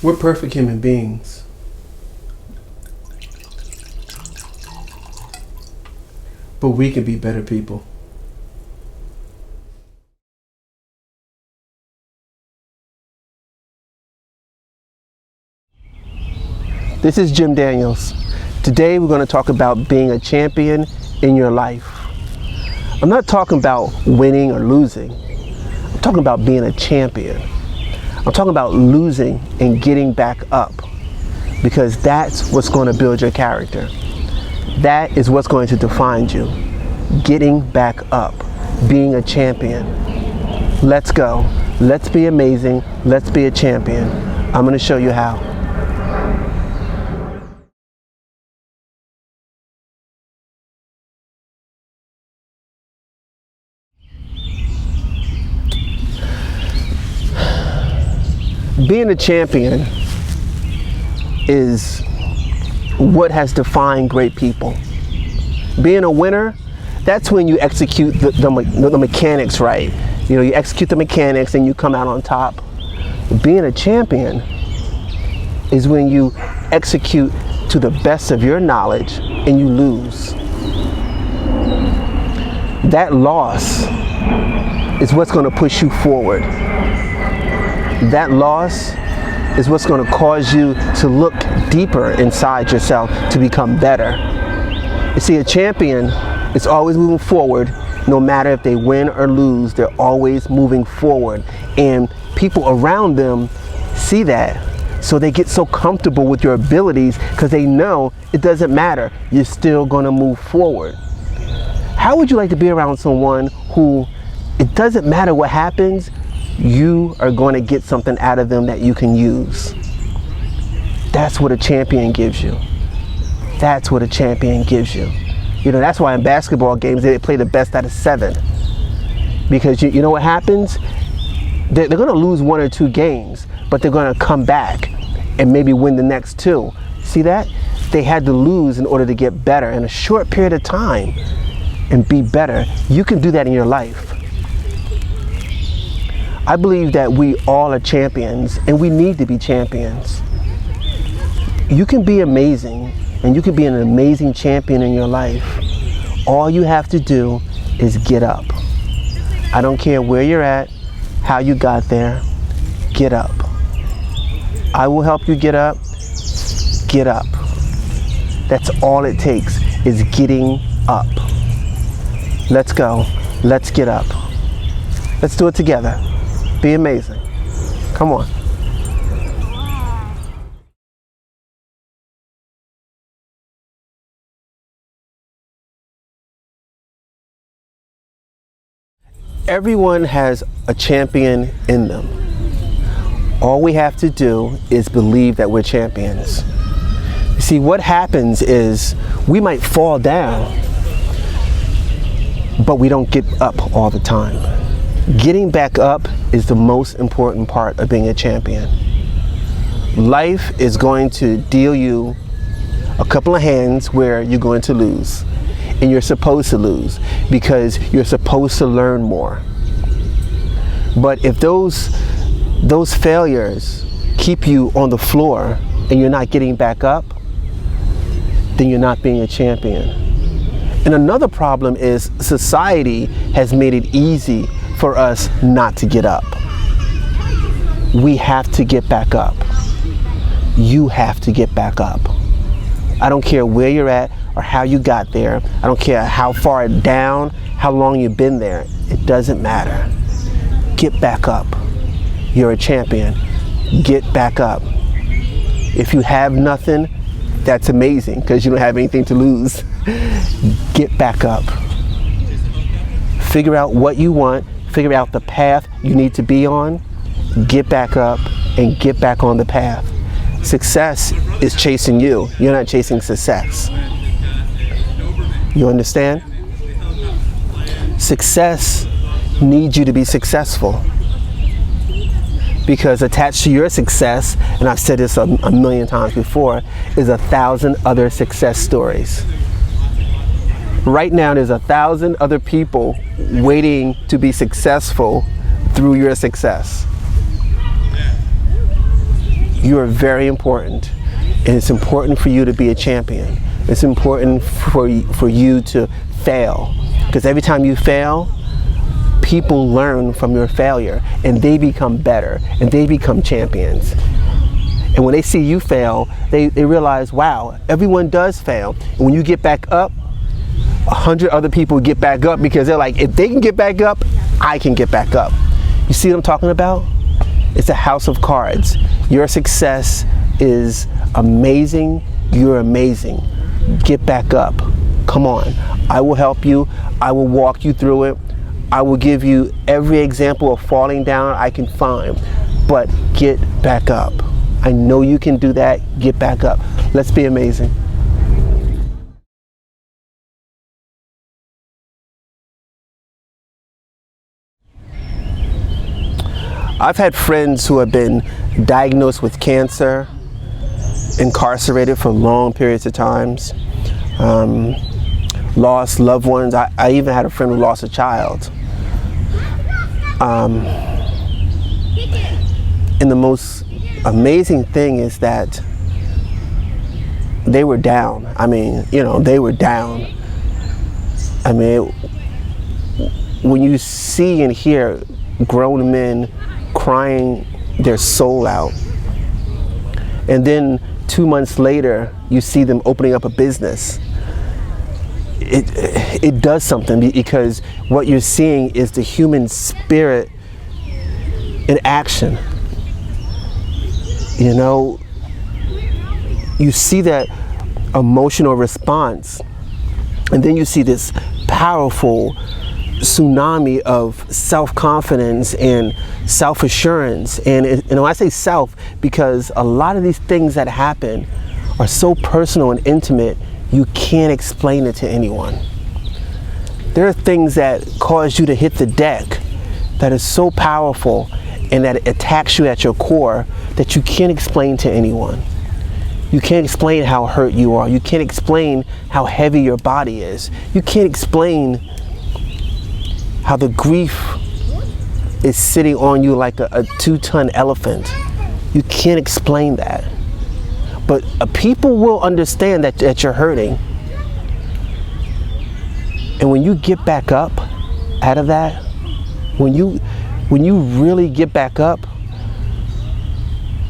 We're perfect human beings. But we can be better people. This is Jim Daniels. Today we're going to talk about being a champion in your life. I'm not talking about winning or losing. I'm talking about being a champion. I'm talking about losing and getting back up, because that's what's going to build your character. That is what's going to define you. Getting back up, being a champion. Let's go. Let's be amazing. Let's be a champion. I'm going to show you how. Being a champion is what has defined great people. Being a winner, that's when you execute the mechanics right. You know, you execute the mechanics and you come out on top. Being a champion is when you execute to the best of your knowledge and you lose. That loss is what's going to push you forward. That loss is what's going to cause you to look deeper inside yourself to become better. You see, a champion is always moving forward. No matter if they win or lose, they're always moving forward. And people around them see that. So they get so comfortable with your abilities because they know it doesn't matter. You're still going to move forward. How would you like to be around someone who, it doesn't matter what happens, you are going to get something out of them that you can use? That's what a champion gives you. That's what a champion gives you. You know, that's why in basketball games they play the best out of 7. Because you know what happens? They're going to lose 1 or 2 games, but they're going to come back and maybe win the next 2. See that? They had to lose in order to get better in a short period of time and be better. You can do that in your life. I believe that we all are champions, and we need to be champions. You can be amazing, and you can be an amazing champion in your life. All you have to do is get up. I don't care where you're at, how you got there, get up. I will help you get up. Get up. That's all it takes, is getting up. Let's go. Let's get up. Let's do it together. Be amazing. Come on. Everyone has a champion in them. All we have to do is believe that we're champions. You see, what happens is we might fall down, but we don't get up all the time. Getting back up is the most important part of being a champion. Life is going to deal you a couple of hands where you're going to lose. And you're supposed to lose because you're supposed to learn more. But if those failures keep you on the floor and you're not getting back up, then you're not being a champion. And another problem is society has made it easy for us not to get up. We have to get back up. You have to get back up. I don't care where you're at or how you got there. I don't care how far down, how long you've been there. It doesn't matter. Get back up. You're a champion. Get back up. If you have nothing, that's amazing because you don't have anything to lose. Get back up. Figure out what you want. Figure out the path you need to be on. Get back up and get back on the path. Success is chasing you. You're not chasing success. You understand? Success needs you to be successful. Because attached to your success, and I've said this a million times before, is 1,000 other success stories. Right now, there's 1,000 other people waiting to be successful through your success. You are very important, and it's important for you to be a champion. It's important for you to fail, because every time you fail, people learn from your failure, and they become better, and they become champions. And when they see you fail, they realize, wow, everyone does fail. And when you get back up, 100 other people get back up, because they're like, if they can get back up, I can get back up. You see what I'm talking about? It's a house of cards. Your success is amazing. You're amazing. Get back up. Come on. I will help you. I will walk you through it. I will give you every example of falling down I can find. But get back up. I know you can do that. Get back up. Let's be amazing. I've had friends who have been diagnosed with cancer, incarcerated for long periods of times, lost loved ones. I even had a friend who lost a child. And the most amazing thing is that they were down. I mean, they were down. I mean, when you see and hear grown men crying their soul out, and then 2 months later you see them opening up a business, it does something, because what you're seeing is the human spirit in action. You see that emotional response, and then you see this powerful tsunami of self-confidence and self-assurance. And when I say self, because a lot of these things that happen are so personal and intimate, you can't explain it to anyone. There are things that cause you to hit the deck that is so powerful and that attacks you at your core that you can't explain to anyone. You can't explain how hurt you are. You can't explain how heavy your body is. You can't explain how the grief is sitting on you like a 2-ton elephant. You can't explain that. But people will understand that you're hurting. And when you get back up out of that, when you really get back up,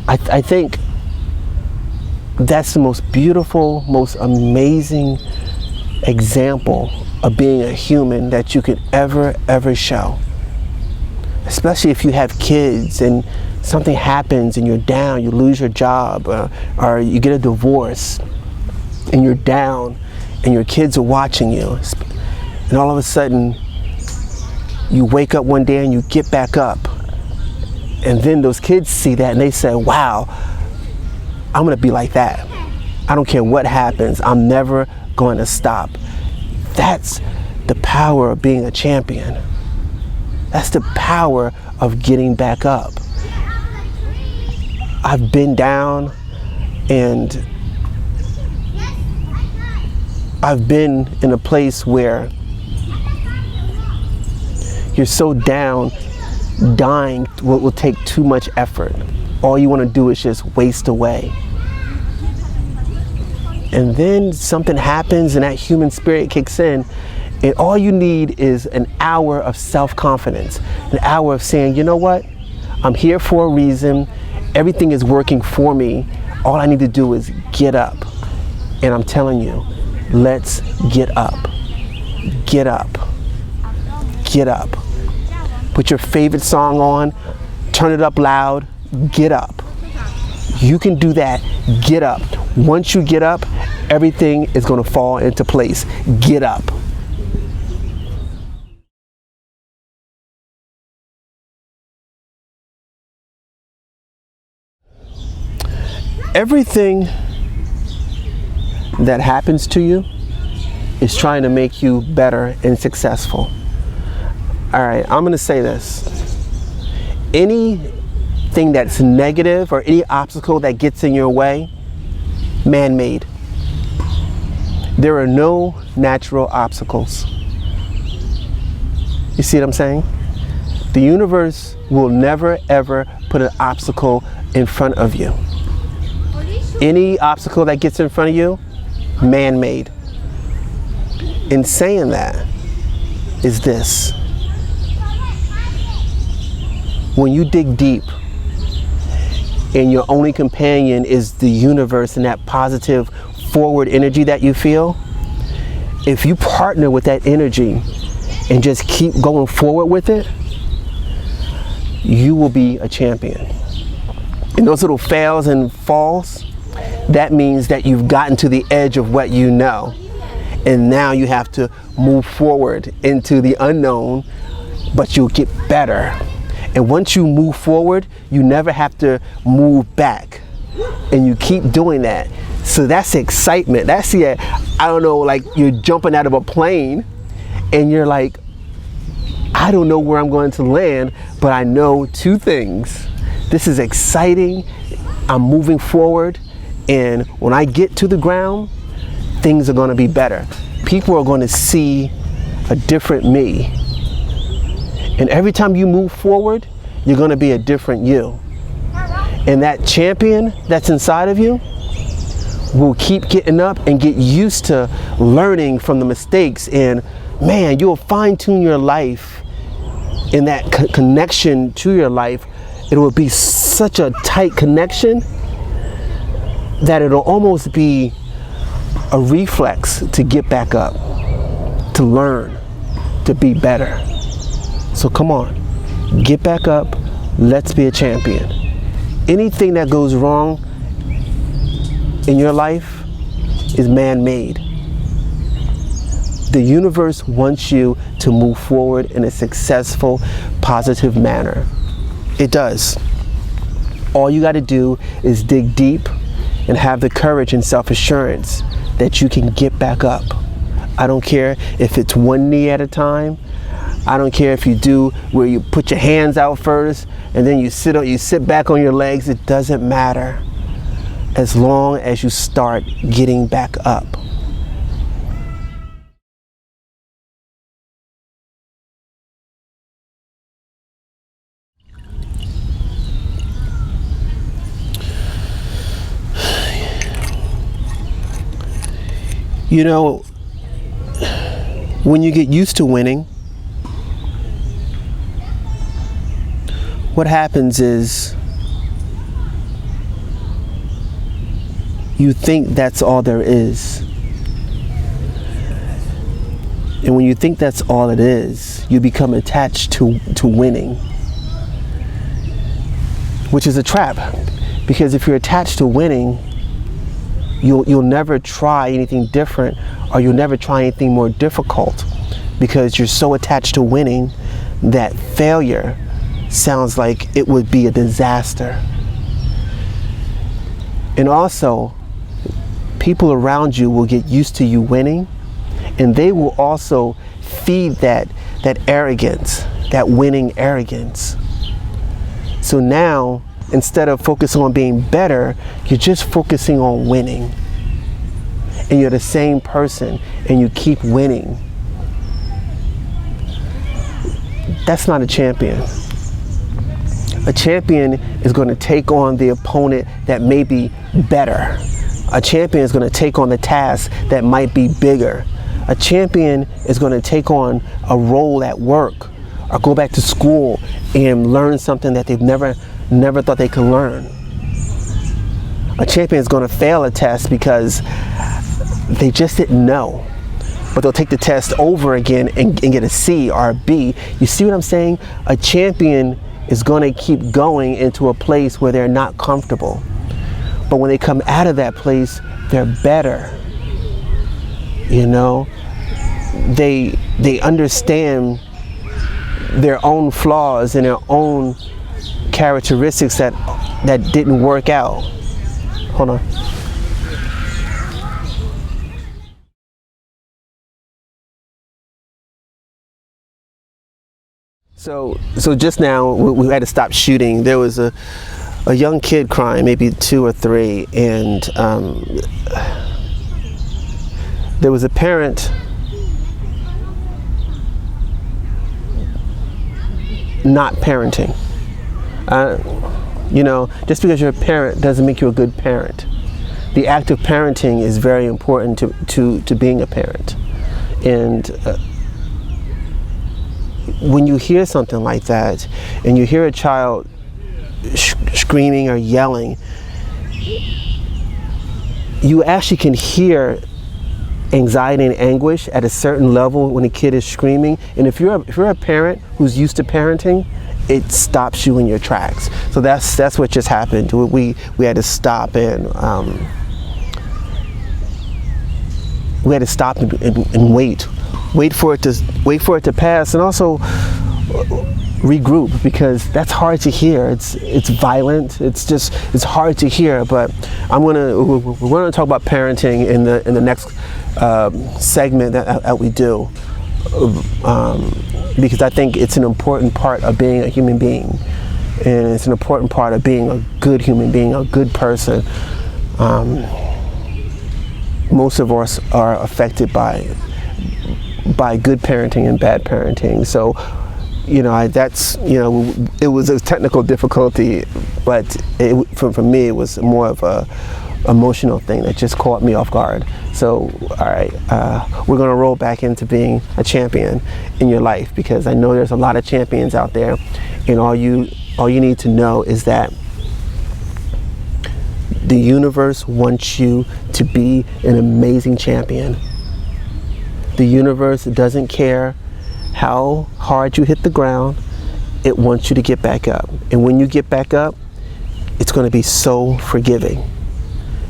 I think that's the most beautiful, most amazing example of being a human that you could ever show. Especially if you have kids and something happens and you're down, you lose your job, or you get a divorce and you're down and your kids are watching you, and all of a sudden you wake up one day and you get back up, and then those kids see that and they say, wow, I'm gonna be like that. I don't care what happens, I'm never going to stop. That's the power of being a champion. That's the power of getting back up. I've been down, and I've been in a place where you're so down, dying will take too much effort. All you want to do is just waste away. And then something happens and that human spirit kicks in, and all you need is an hour of self-confidence, an hour of saying, you know what, I'm here for a reason, everything is working for me, all I need to do is get up. And I'm telling you, let's get up. Get up. Get up. Put your favorite song on, turn it up loud, get up. You can do that. Get up. Once you get up, everything is going to fall into place. Get up. Everything that happens to you is trying to make you better and successful. All right, I'm going to say this. Anything that's negative or any obstacle that gets in your way, man-made. There are no natural obstacles. You see what I'm saying? The universe will never ever put an obstacle in front of you. Any obstacle that gets in front of you, man-made. In saying that is this: when you dig deep and your only companion is the universe and that positive forward energy that you feel, if you partner with that energy and just keep going forward with it, you will be a champion. And those little fails and falls, that means that you've gotten to the edge of what you know. And now you have to move forward into the unknown, but you'll get better. And once you move forward, you never have to move back. And you keep doing that. So that's excitement. That's the, I don't know, like you're jumping out of a plane and you're like, I don't know where I'm going to land, but I know two things. This is exciting. I'm moving forward. And when I get to the ground, things are going to be better. People are going to see a different me. And every time you move forward, you're going to be a different you. And that champion that's inside of you will keep getting up and get used to learning from the mistakes. And man, you'll fine-tune your life in that connection to your life. It will be such a tight connection that it'll almost be a reflex to get back up, to learn, to be better. So come on, get back up, let's be a champion. Anything that goes wrong in your life is man-made. The universe wants you to move forward in a successful, positive manner. It does. All you got to do is dig deep and have the courage and self-assurance that you can get back up. I don't care if it's one knee at a time. I don't care if you do where you put your hands out first and then you sit back on your legs. It doesn't matter as long as you start getting back up. You know, when you get used to winning, what happens is you think that's all there is. And when you think that's all it is, you become attached to winning, which is a trap. Because if you're attached to winning, you'll never try anything different, or you'll never try anything more difficult, because you're so attached to winning that failure sounds like it would be a disaster. And also, people around you will get used to you winning, and they will also feed that arrogance, that winning arrogance. So now, instead of focusing on being better, you're just focusing on winning. And you're the same person and you keep winning. That's not a champion. A champion is going to take on the opponent that may be better. A champion is going to take on the task that might be bigger. A champion is going to take on a role at work or go back to school and learn something that they've never thought they could learn. A champion is going to fail a test because they just didn't know, but they'll take the test over again and get a C or a B. You see what I'm saying? A champion is going to keep going into a place where they're not comfortable, but when they come out of that place, they're better. You know, they understand their own flaws and their own characteristics that didn't work out. Hold on. So just now we had to stop shooting. There was a young kid crying, maybe 2 or 3, and there was a parent not parenting. You know, just because you're a parent doesn't make you a good parent. the act of parenting is very important to being a parent. And when you hear something like that, and you hear a child screaming or yelling, you actually can hear anxiety and anguish at a certain level when a kid is screaming. And if you're a parent who's used to parenting, it stops you in your tracks. So that's what just happened. We had to stop and wait for it to pass, and also regroup, because that's hard to hear. It's violent. It's hard to hear. But we're gonna talk about parenting in the next segment that we do, because I think it's an important part of being a human being, and it's an important part of being a good human being, a good person. Most of us are affected by good parenting and bad parenting. So, it was a technical difficulty, but for me, it was more of a emotional thing that just caught me off guard. So, all right, we're gonna roll back into being a champion in your life, because I know there's a lot of champions out there, and all you need to know is that the universe wants you to be an amazing champion. The universe doesn't care how hard you hit the ground. It wants you to get back up. And when you get back up, it's going to be so forgiving.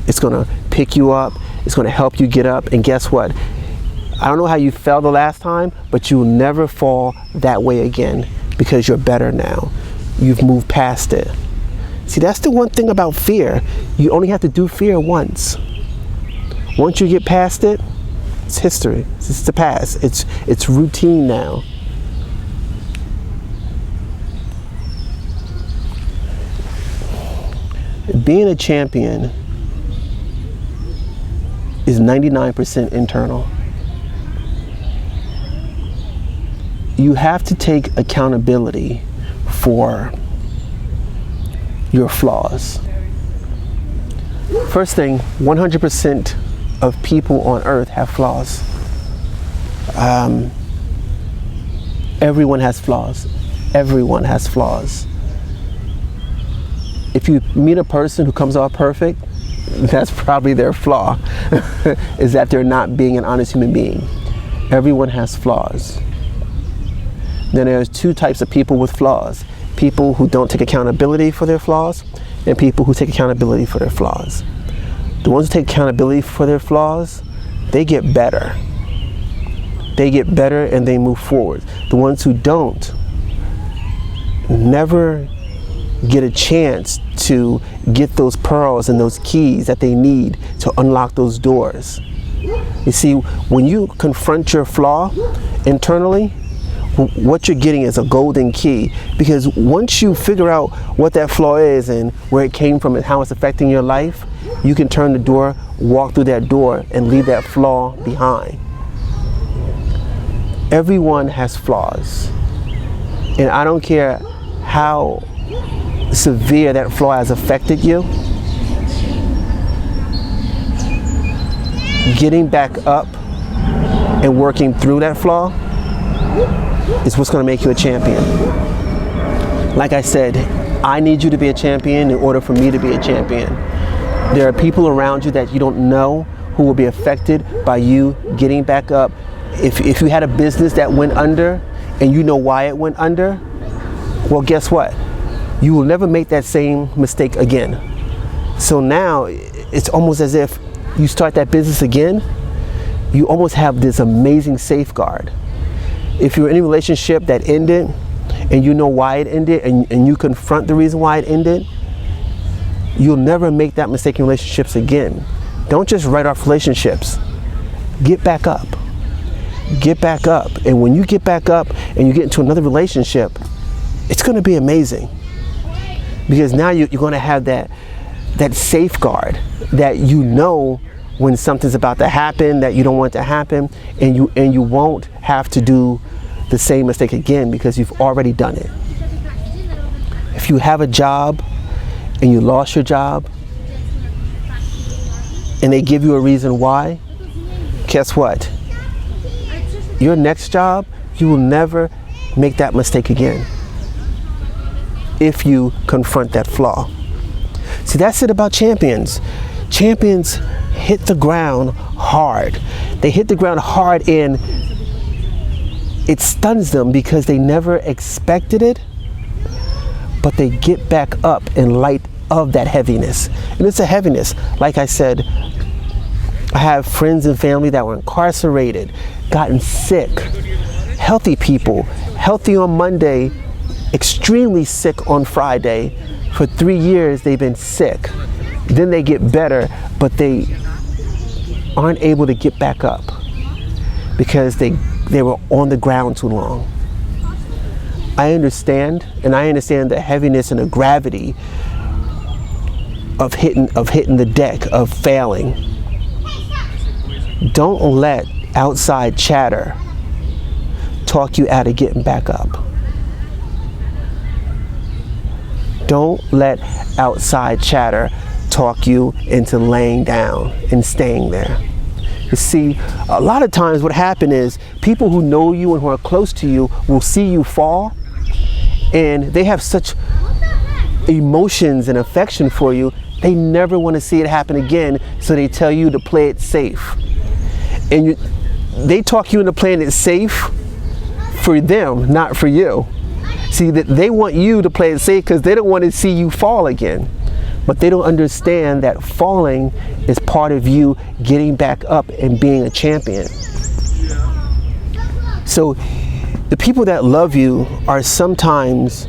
It's going to pick you up. It's going to help you get up. And guess what? I don't know how you fell the last time, but you'll never fall that way again, because you're better now. You've moved past it. See, that's the one thing about fear. You only have to do fear once. Once you get past it, it's history. It's the past. It's routine now. Being a champion is 99% internal. You have to take accountability for your flaws. First thing, 100% of people on earth have flaws. Everyone has flaws. Everyone has flaws. If you meet a person who comes off perfect, that's probably their flaw, is that they're not being an honest human being. Everyone has flaws. Then there's two types of people with flaws. People who don't take accountability for their flaws, and people who take accountability for their flaws. The ones who take accountability for their flaws, they get better. They get better and they move forward. The ones who don't never get a chance to get those pearls and those keys that they need to unlock those doors. You see, when you confront your flaw internally, what you're getting is a golden key, because once you figure out what that flaw is and where it came from and how it's affecting your life, you can turn the door, walk through that door, and leave that flaw behind. Everyone has flaws, and I don't care how severe that flaw has affected you. Getting back up and working through that flaw is what's going to make you a champion. Like I said, I need you to be a champion in order for me to be a champion. There are people around you that you don't know who will be affected by you getting back up. If you had a business that went under and you know why it went under, well, guess what? You will never make that same mistake again. So now it's almost as if you start that business again, you almost have this amazing safeguard. If you're in a relationship that ended and you know why it ended, and you confront the reason why it ended, you'll never make that mistake in relationships again. Don't just write off relationships. Get back up. Get back up. And when you get back up and you get into another relationship, it's going to be amazing. Because now you're going to have that safeguard that you know when something's about to happen that you don't want to happen, and you won't have to do the same mistake again because you've already done it. If you have a job and you lost your job, and they give you a reason why, guess what? Your next job, you will never make that mistake again if you confront that flaw. See, that's it about champions. Champions hit the ground hard. They hit the ground hard and it stuns them because they never expected it, but they get back up in light of that heaviness. And it's a heaviness. Like I said, I have friends and family that were incarcerated, gotten sick, healthy people, healthy on Monday, extremely sick on Friday. For 3 years they've been sick. Then they get better, but they aren't able to get back up because they were on the ground too long. I understand, and I understand the heaviness and the gravity of hitting the deck, of failing. Don't let outside chatter talk you out of getting back up. Don't let outside chatter talk you into laying down and staying there. You see, a lot of times what happens is people who know you and who are close to you will see you fall, and they have such emotions and affection for you, they never want to see it happen again, so they tell you to play it safe. And they talk you into playing it safe for them, not for you. See, that they want you to play it safe because they don't want to see you fall again. But they don't understand that falling is part of you getting back up and being a champion. So the people that love you are sometimes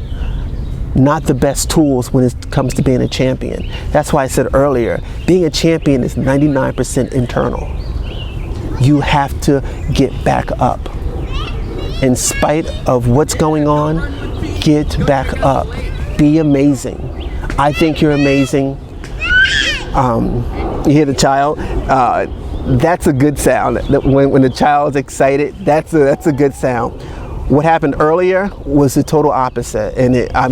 not the best tools when it comes to being a champion. That's why I said earlier, being a champion is 99% internal. You have to get back up. In spite of what's going on, get back up. Be amazing. I think you're amazing. You hear the child? That's a good sound. When the child's excited, that's a good sound. What happened earlier was the total opposite, and I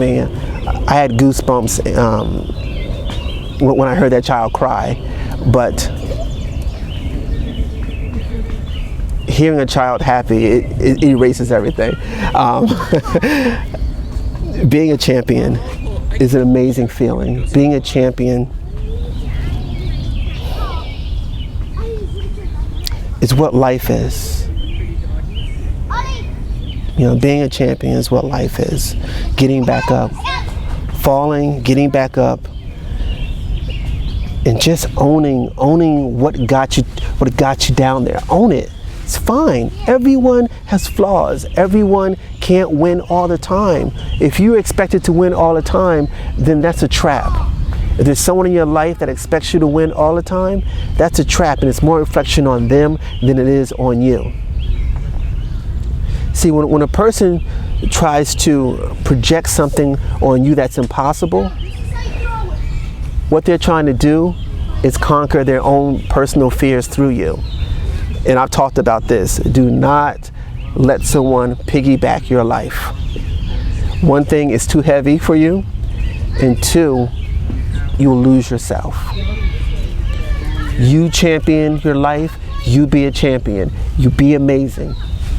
had goosebumps when I heard that child cry. But hearing a child happy, it erases everything. Being a champion is an amazing feeling. Being a champion is what life is. You know, being a champion is what life is. Getting back up, falling, getting back up, and just owning what got you down there. Own it. It's fine. Everyone has flaws. Everyone can't win all the time. If you're expected to win all the time, then that's a trap. If there's someone in your life that expects you to win all the time, that's a trap, and it's more reflection on them than it is on you. See, when a person tries to project something on you that's impossible, what they're trying to do is conquer their own personal fears through you. And I've talked about this. Do not let someone piggyback your life. One thing is too heavy for you, and two, you will lose yourself. You champion your life, you be a champion. You be amazing.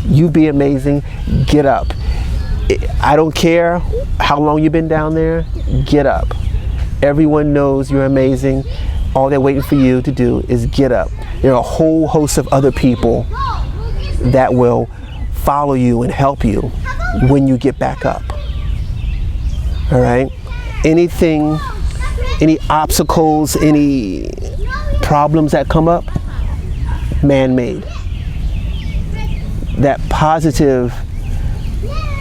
You be amazing. Get up. I don't care how long you've been down there, get up. Everyone knows you're amazing. All they're waiting for you to do is get up. There are a whole host of other people that will follow you and help you when you get back up. All right? Anything, any obstacles, any problems that come up, man-made. That positive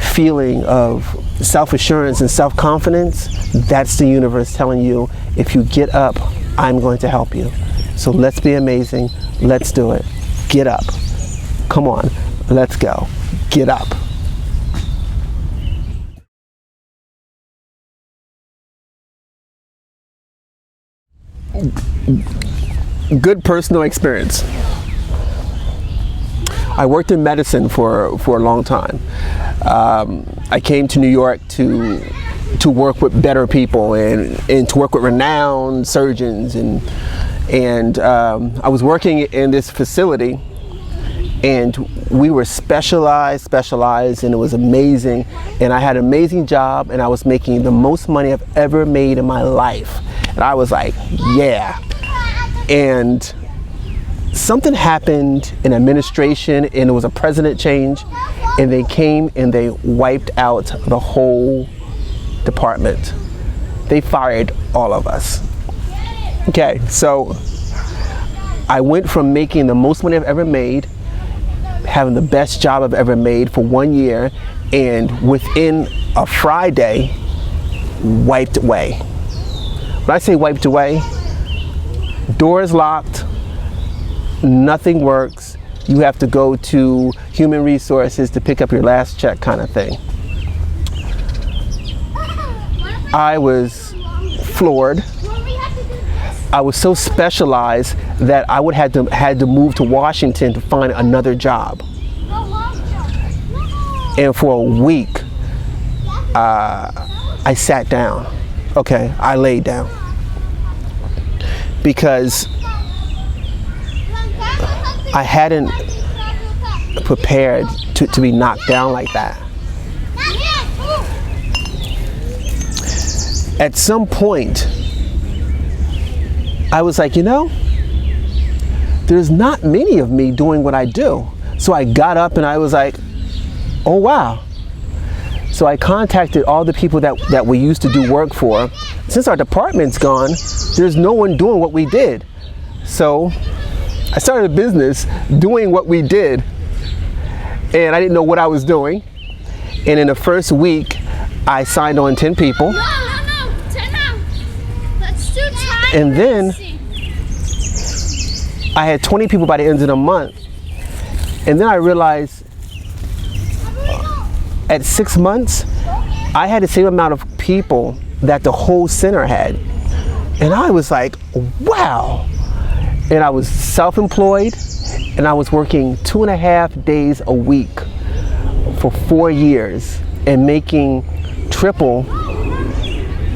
feeling of self-assurance and self-confidence, that's the universe telling you, if you get up, I'm going to help you. So let's be amazing. Let's do it. Get up. Come on. Let's go. Get up. Good personal experience. I worked in medicine for a long time. I came to New York to work with better people and to work with renowned surgeons and And I was working in this facility, and we were specialized, and it was amazing. And I had an amazing job, and I was making the most money I've ever made in my life. And I was like, yeah. And something happened in administration, and it was a president change, and they came and they wiped out the whole department. They fired all of us. Okay, so I went from making the most money I've ever made, having the best job I've ever made for 1 year, and within a Friday, wiped away. When I say wiped away, doors locked, nothing works, you have to go to human resources to pick up your last check kind of thing. I was floored. I was so specialized that I would had to move to Washington to find another job. And for a week, I sat down. Okay, I laid down. Because I hadn't prepared to be knocked down like that. At some point, I was like, you know, there's not many of me doing what I do. So I got up and I was like, oh wow. So I contacted all the people that we used to do work for. Since our department's gone, there's no one doing what we did. So I started a business doing what we did, and I didn't know what I was doing. And in the first week, I signed on 10 people. And then I had 20 people by the end of the month. And then I realized at 6 months, I had the same amount of people that the whole center had. And I was like, wow. And I was self-employed, and I was working 2.5 days a week for 4 years and making triple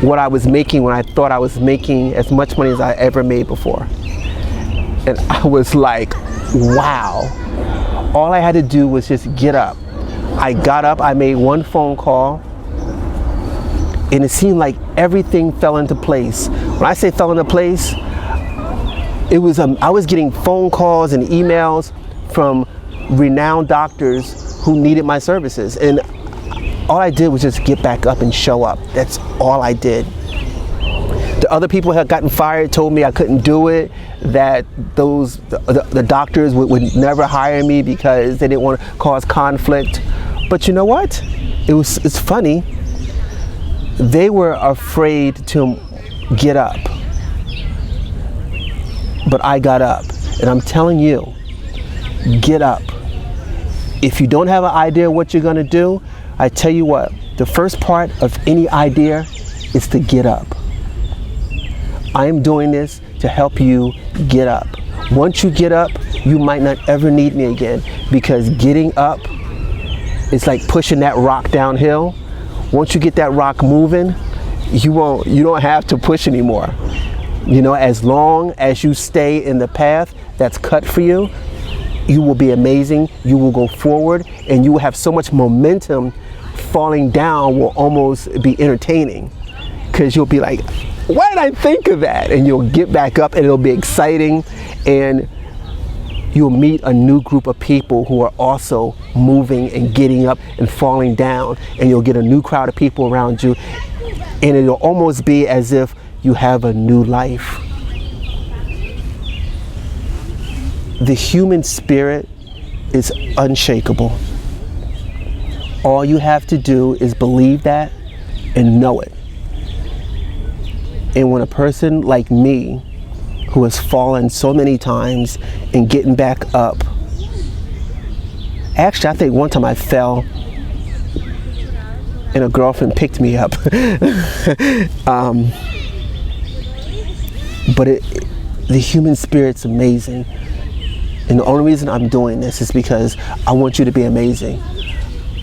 what I was making when I thought I was making as much money as I ever made before. And I was like, wow. All I had to do was just get up. I got up, I made one phone call, and it seemed like everything fell into place. When I say fell into place, it was I was getting phone calls and emails from renowned doctors who needed my services. And all I did was just get back up and show up. That's all I did. The other people who had gotten fired told me I couldn't do it, that the doctors would never hire me because they didn't want to cause conflict. But you know what? It's funny. They were afraid to get up. But I got up. And I'm telling you, get up. If you don't have an idea what you're going to do, I tell you what, the first part of any idea is to get up. I am doing this to help you get up. Once you get up, you might not ever need me again, because getting up is like pushing that rock downhill. Once you get that rock moving, you don't have to push anymore. You know, as long as you stay in the path that's cut for you, you will be amazing, you will go forward, and you will have so much momentum. Falling down will almost be entertaining, because you'll be like, why did I think of that? And you'll get back up, and it'll be exciting, and you'll meet a new group of people who are also moving and getting up and falling down, and you'll get a new crowd of people around you, and it'll almost be as if you have a new life. The human spirit is unshakable. All you have to do is believe that and know it. And when a person like me, who has fallen so many times and getting back up, actually I think one time I fell and a girlfriend picked me up. But the human spirit's amazing. And the only reason I'm doing this is because I want you to be amazing.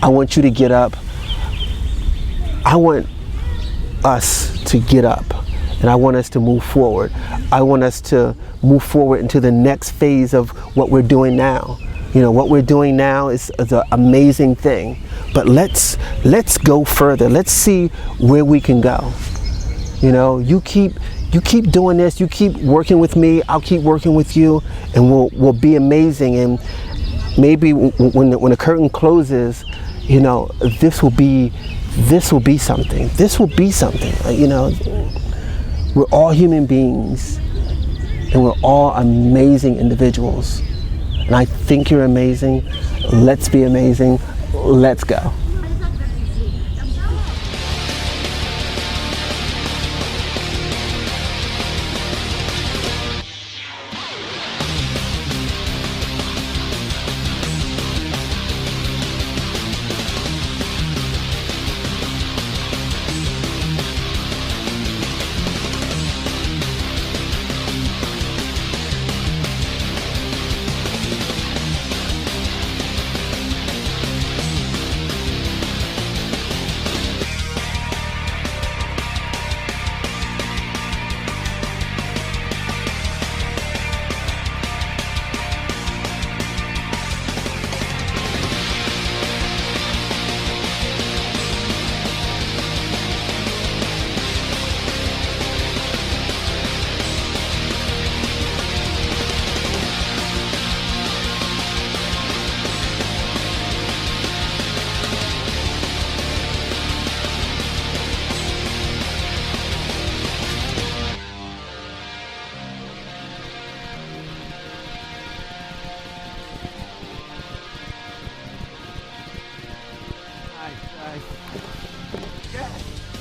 I want you to get up. I want us to get up and I want us to move forward. I want us to move forward into the next phase of what we're doing now. What we're doing now is an amazing thing, but let's go further. Let's see where we can go. You keep doing this. You keep working with me. I'll keep working with you, and we'll be amazing. And maybe when the curtain closes, this will be something. This will be something. We're all human beings, and we're all amazing individuals. And I think you're amazing. Let's be amazing. Let's go.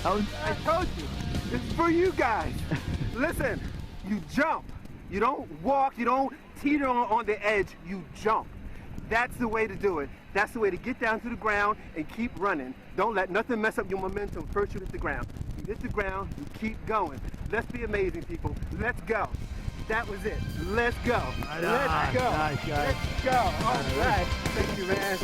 I told you, this is for you guys. Listen, you jump. You don't walk, you don't teeter on the edge, you jump. That's the way to do it. That's the way to get down to the ground and keep running. Don't let nothing mess up your momentum. First you hit the ground. You hit the ground, you keep going. Let's be amazing, people. Let's go. That was it. Let's go. Let's go. Let's go. All right. Thank you, man.